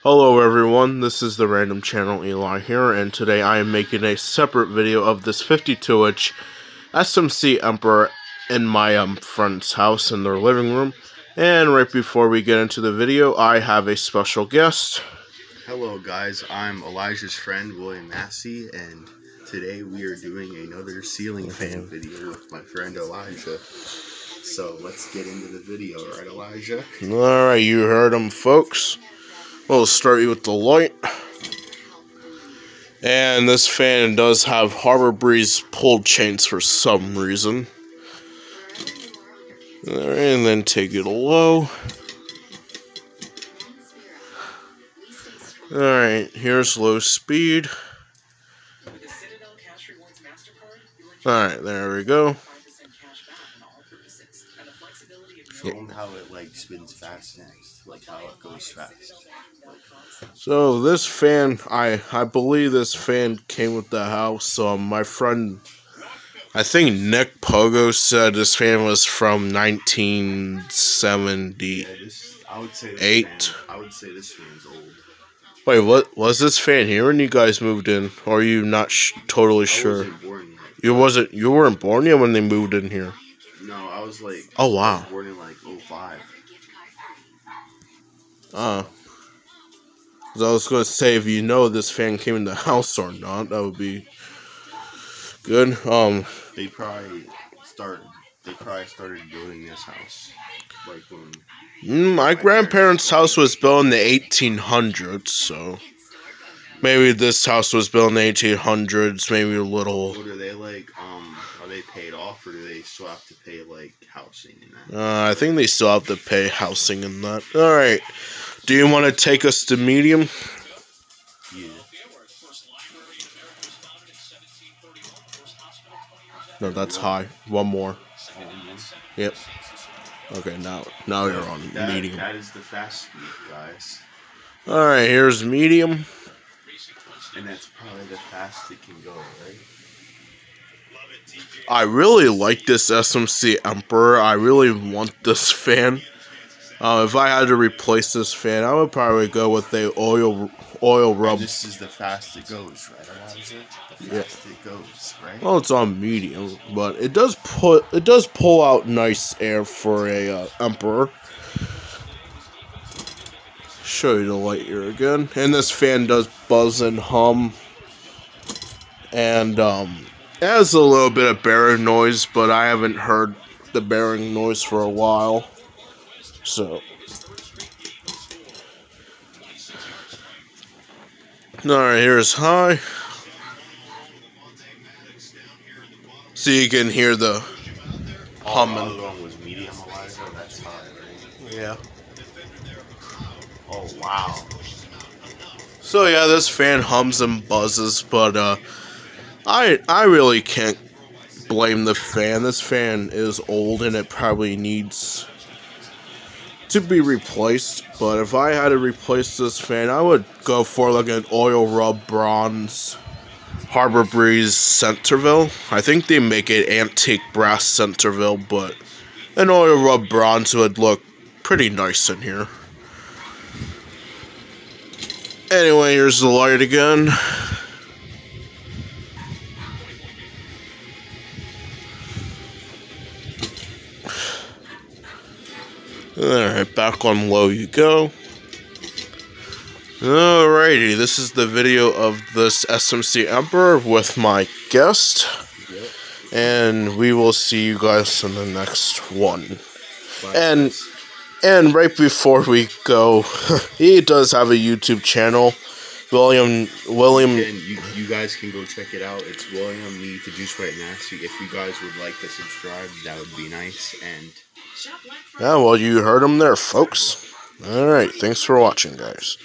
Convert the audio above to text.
Hello everyone, this is the Random Channel Eli here, and today I am making a separate video of this 52-inch SMC Emperor in my friend's house in their living room. And right before we get into the video, I have a special guest. Hello guys, I'm Elijah's friend William Massey, and today we are doing another ceiling fan video with my friend Elijah. So let's get into the video, right Elijah? Alright, you heard him folks. We'll start you with the light. And this fan does have Harbor Breeze pulled chains for some reason. Alright, and then take it low. Alright, here's low speed. Alright, there we go. Show them how it spins fast next, like how it goes fast. So this fan, I believe this fan came with the house. My friend, I think Nick Pogo said this fan was from 1978. I would say this fan's old. Wait, what was this fan here when you guys moved in? Or are you not totally sure? I wasn't born yet. You weren't born yet when they moved in here? No, I was like. Oh wow. I was born in like 05. I was going to say, if you know this fan came in the house or not, that would be good. They probably started building this house like when my grandparents' house was built in the 1800s, so maybe this house was built in the 1800s, maybe a little. What are they like? Are they paid off, or do they still have to pay like housing and that? I think they still have to pay housing and that. All right. Do you want to take us to medium? Yeah. No, that's high. One more. Yep. Okay, now you're on medium. That is the fast speed, guys. Alright, here's medium. And that's probably the fastest it can go, right? I really like this SMC Emperor. I really want this fan. If I had to replace this fan, I would probably go with a oil rub. This is the fast it goes, right? The fast it goes, right? Well, it's on medium, but it does pull out nice air for a Emperor. Show you the light here again, and this fan does buzz and hum, and it has a little bit of bearing noise, but I haven't heard the bearing noise for a while. So, alright, here's high. So you can hear the humming. The other one was medium, Elijah. That's high, right? Yeah. Oh, wow. So yeah, this fan hums and buzzes, but I really can't blame the fan. This fan is old and it probably needs to be replaced, but if I had to replace this fan, I would go for like an oil rub bronze Harbor Breeze Centerville. I think they make it antique brass Centerville, but an oil rub bronze would look pretty nice in here. Anyway, here's the light again. Alright, back on low you go. Alrighty, this is the video of this SMC Emperor with my guest. Yep. And we will see you guys in the next one. Bye. And right before we go, he does have a YouTube channel. William. You guys can go check it out. It's William Me to Juice Right Nasty. If you guys would like to subscribe, that would be nice. And yeah, well, you heard him there, folks. Alright, thanks for watching, guys.